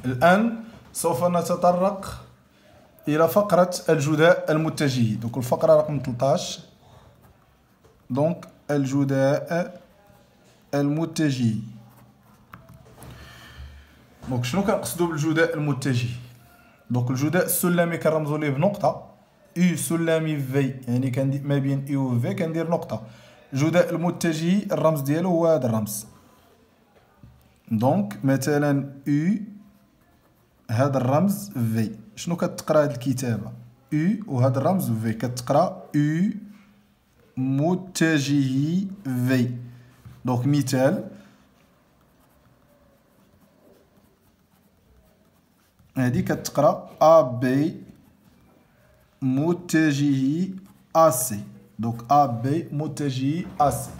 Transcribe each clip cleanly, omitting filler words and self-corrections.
الآن سوف نتطرق إلى فقرة الجداء المتجهي. دونك الفقرة رقم 13. دونك الجداء المتجهي. دونك شنو كنقصدو بالجداء المتجهي؟ دونك الجداء السلمي كنرمزو ليه بنقطة يو سلمي في، يعني كندير ما بين يو و في كندير نقطة. الجداء المتجهي الرمز ديالو هو هذا الرمز. دونك مثلا يو هذا الرمز في، شنو كتقرا هاد الكتابة؟ يو وهذا الرمز في كتقرا يو متجهي في. دونك مثال هادي كتقرا ا بي متجهي ا سي. دونك ا بي متجهي ا سي.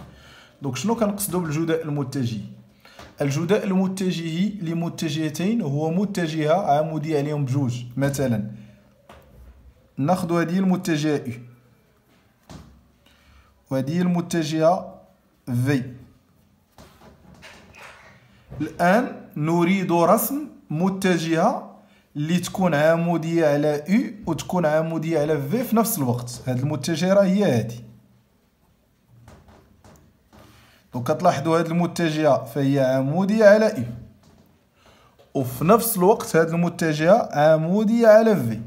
دونك شنو كنقصدو بالجداء المتجهي؟ الجداء المتجهي لمتجهتين هو متجهة عمودية عليهم بجوج. مثلا ناخدو هذه المتجهة U وهذه المتجهة V. الآن نريد رسم متجهة اللي تكون عمودية على U وتكون عمودية على V في نفس الوقت. هذه المتجهة راه هي هذه. دونك كتلاحظوا هذه المتجهة فهي عمودية على U وفي نفس الوقت هذه المتجهة عمودية على V.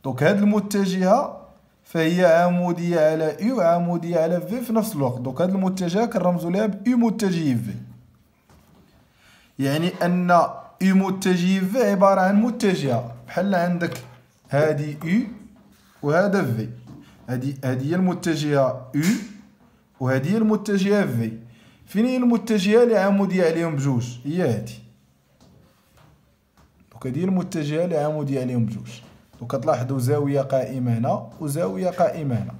دونك هذه المتجهة فهي عمودية على U وعمودية على V في نفس الوقت. دونك هذه المتجهة كنرمزوا لها ب U متجهي V. يعني أن U متجهي V عبارة عن متجهة بحال عندك هذه U وهذا V. هذه هي المتجهة U وهذه هي المتجهة في. فين هي المتجهة اللي عمودية عليهم بجوج؟ هي هذه. دونك هذه المتجهة اللي عمودية عليهم بجوج. دونك كتلاحظوا زاوية قائمة هنا وزاوية قائمة هنا.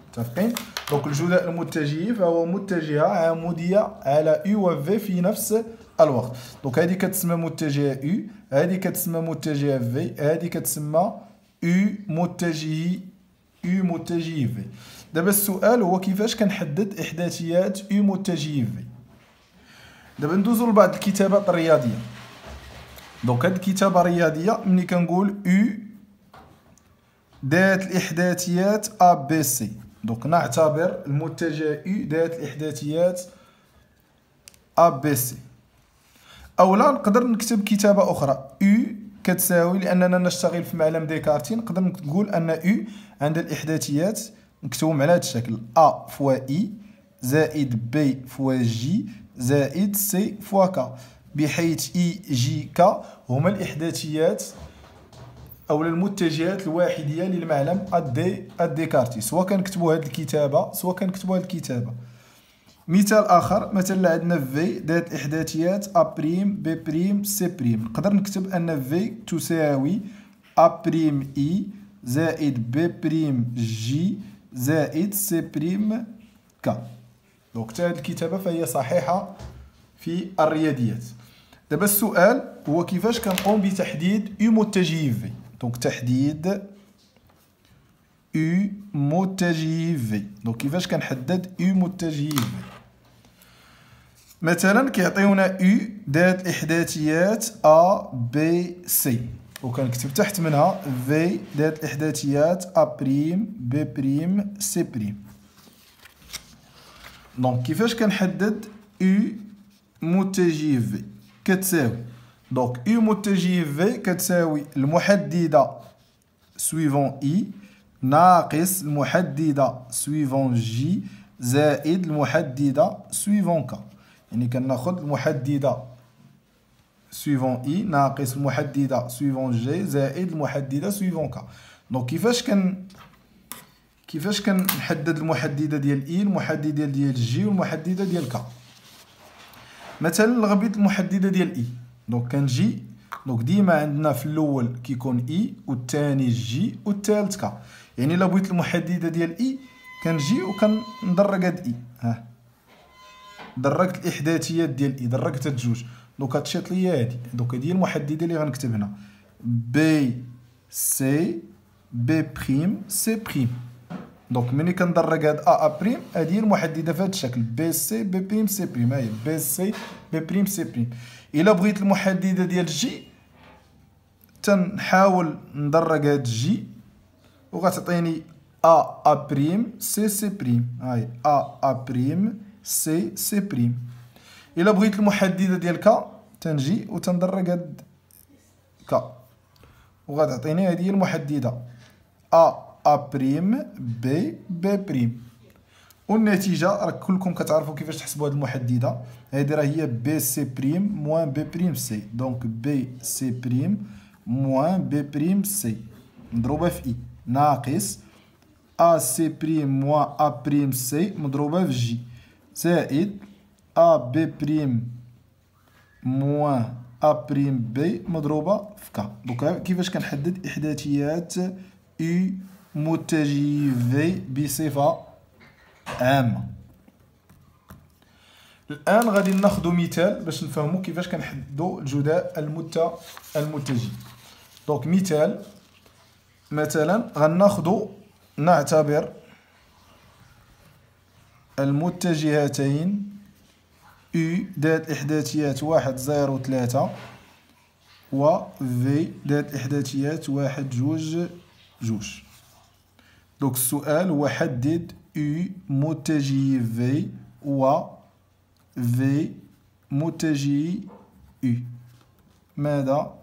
متفقين؟ دونك الجداء المتجهي فهو متجهة عمودية على يو و في في نفس الوقت. دونك هذه كتسمى متجهة يو، هذه كتسمى متجهة في، هذه كتسمى يو متجهي في. دابا السؤال هو كيفاش كنحدد احداثيات يو متجهي في. دابا ندوزو لبعض الكتابات الرياضيه. دونك هاد الكتابه الرياضيه ملي كنقول يو ذات الاحداثيات ا بي سي. دونك نعتبر المتجه يو ذات الاحداثيات ا بي سي. اولا نقدر نكتب كتابه اخرى يو كتساوي، لاننا نشتغل في معلم ديكارتي، نقدر نقول ان يو عند الاحداثيات نكتبهم على هذا الشكل أ فوا إي زائد بي فوا جي زائد سي فوا كا، بحيث إي جي كا هما الإحداثيات أو المتجهات الواحدية للمعلم الديكارتي. سواء كنكتبوا هذه الكتابة سواء كنكتبوا هذه الكتابة. مثال آخر، مثلا عندنا في ذات إحداثيات أ بريم بي بريم سي بريم. نقدر نكتب أن في تساوي أ بريم إي زائد بي بريم جي زائد سي بريم كا. دونك حتى هذه الكتابة فهي صحيحة في الرياضيات. دابا السؤال هو كيفاش كنقوم بتحديد يو متجهي في. دونك تحديد يو متجهي في. دونك كيفاش كنحدد يو متجهي في؟ مثلا كيعطيونا يو ذات الاحداثيات ا بي سي وكنكتب تحت منها في ذات الاحداثيات ا بريم بي بريم سي بريم. دونك كيفاش كنحدد يو متجهي في؟ كتساوي دونك يو متجهي في كتساوي المحددة سويفون اي ناقص المحددة سويفون جي زائد المحددة سويفون كا. يعني كناخد المحددة سويفون اي ناقص المحددة سويفون جي زائد المحددة سويفون كا. دونك كيفاش كنحدد المحددة ديال اي، المحددة ديال جي والمحددة ديال كا. مثلا لغبيت المحددة ديال اي، دونك كنجي دونك ديما عندنا في الاول كيكون اي والثاني جي والثالث كا. يعني الا بغيت المحددة ديال اي كنجي وكندرج هاد اي. ها درجت الاحداثيات ديال اي، درجت هاد جوج. دونك هادشي ليا هادي. دونك هادي هي المحددة اللي غنكتب هنا بي سي بي بريم سي بريم. دونك ملي كندرج هاد ا بريم هادي هي المحددة في هاد الشكل بي سي بي بريم سي بريم. هاهي بي سي بي بريم سي بريم. الا بغيت المحددة ديال جي تنحاول ندرج هاد جي وغتعطيني ا بريم سي سي بريم. هاي ا بريم سي سي بريم. الا بغيت المحدده ديال ك تنجي وتندرج هاد ك وغتعطيني هذه هي المحدده ا بريم بي بي بريم. والنتيجه راك كلكم كتعرفوا كيفاش تحسبوا هاد المحدده. هذه راه هي بي سي بريم موان بي بريم سي. دونك بي سي بريم موان بي بريم سي مضروبه في اي ناقص ا سي بريم موان ا بريم سي مضروبه في جي زائد ا بي بريم موان ا بريم بي مضروبه في ك. دونك كيفاش كنحدد احداثيات يو متجه في بصفه عامه. الان غادي ناخذ مثال باش نفهموا كيفاش كنحددوا الجداء المتجه. دونك مثلا غناخذ نعتبر المتجهتين U ذات إحداثيات 1 0 3 و V ذات إحداثيات 1 2 2. دونك السؤال هو حدد U متجه V و V متجه U. ماذا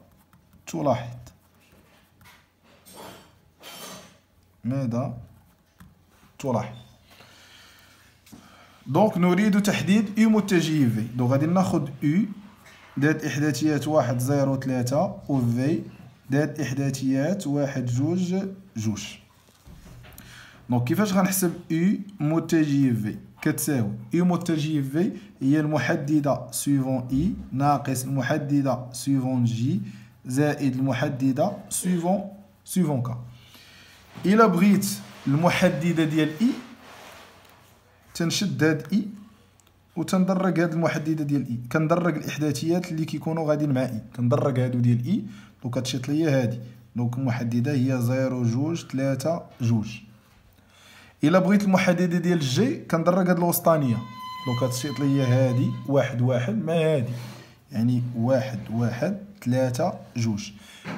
تلاحظ؟ دونك نريد تحديد يو متجه في. دونك غادي ناخذ يو ذات احداثيات 1 0 3 و في ذات احداثيات 1 2 2. دونك كيفاش غنحسب يو متجه في؟ كتساوي يو متجه في هي المحدده سويفون اي ناقص المحدده سويفون جي زائد المحدده سويفون ك. الا بغيت المحدده ديال اي تنشد هاد اي وتندرج هاد المحدده ديال اي. كندرج الاحداثيات اللي كيكونوا غاديين مع اي. كندرج هادو ديال اي. دونك كتشيط ليا هادي. دونك المحدده هي 0 2 3 2. الا بغيت المحدده ديال جي كندرج هاد الوسطانيه. دونك كتشيط ليا هادي 1 1 مع هادي يعني 1 1 3 2.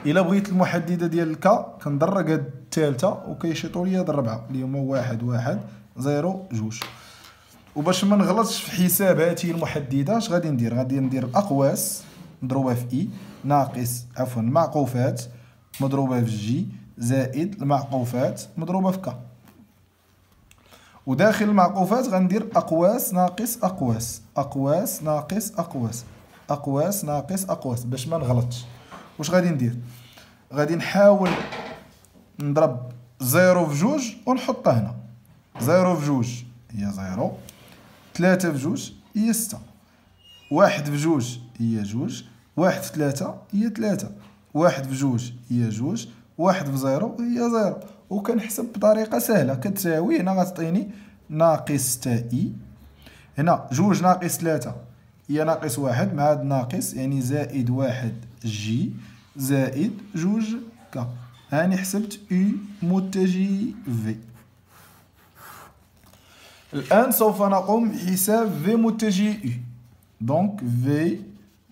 الا بغيت المحدده ديال الكا كندرج هاد الثالثه وكيشيطوا ليا هاد الربعه اللي هما 1 1 0 2. وباش ما نغلطش في حساب هذه المحدده اش غادي ندير؟ غادي ندير الاقواس مضروبه في اي ناقص المعقوفات مضروبه في جي زائد المعقوفات مضروبه في ك. وداخل المعقوفات غندير اقواس ناقص اقواس اقواس ناقص اقواس اقواس ناقص اقواس باش ما نغلطش. واش غادي ندير؟ غادي نحاول نضرب 0 في 2 ونحطها هنا. 0 في 2 هي 0 3 في 2 هي 6 1 في 2 هي 2 1 في 3 هي 3 1 في 2 هي 2 1 في 0 هي 0. وكنحسب بطريقه سهله. كتساوي هنا غتعطيني ناقص 6 اي هنا 2 ناقص 3 هي ناقص 1 مع هاد الناقص يعني زائد 1 جي زائد 2 ك. هاني حسبت يو متجه في. الآن سوف نقوم بحساب في متجه يو. دونك في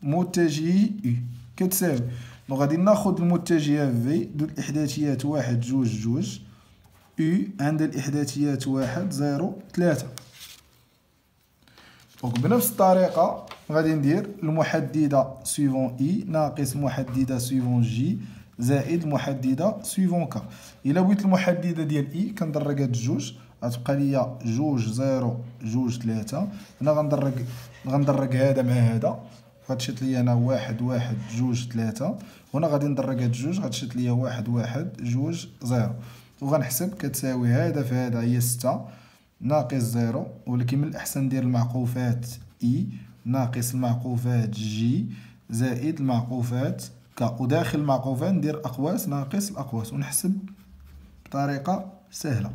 متجه يو كتساوي دونك غادي ناخذ المتجه في ذو الإحداثيات 1 2 2 يو عند الإحداثيات 1 0 3. دونك بنفس الطريقة غادي ندير المحددة سويفون اي ناقص المحددة سويفون جي زائد المحددة سويفون ك. إلا بغيت المحددة ديال اي كندرج هاد الجوج غتبقى ليا 2 0 2 3. هنا غندرج هذا مع هذا غتشيط ليا هنا 1 1 2 3. هنا غادي ندرج هاد الجوج غتشيط ليا 1 1 2 0. وغنحسب كتساوي هذا في هذا هي 6 ناقص 0 ولكن من الأحسن ندير المعقوفات اي ناقص المعقوفات جي زائد المعقوفات ك. وداخل المعقوفات ندير أقواس ناقص الأقواس ونحسب بطريقة سهلة.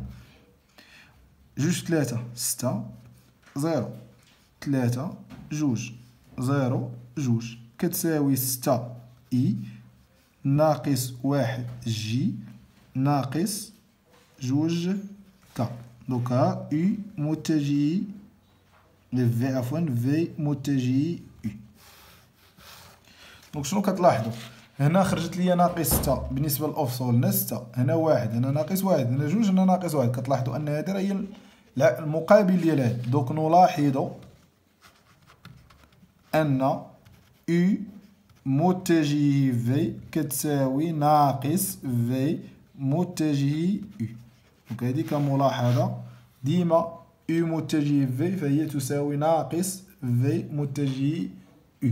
2 3 6 0 3 2 0 2 كتساوي 6 اي ناقص 1 جي ناقص 2 ك. دوكا يو متجه في متجه يو. دونك شنو كتلاحظوا؟ هنا خرجت لي ناقص 6 بالنسبه للافصول هنا 6 هنا 1 هنا ناقص 1 هنا 2 هنا ناقص 1. كتلاحظوا ان هذه راه هي المقابل ديال هذا. دوك نلاحظ ان او متجه في كتساوي ناقص في متجه او. دونك هذه كملاحظه ديما او متجه في فهي تساوي ناقص في متجه او.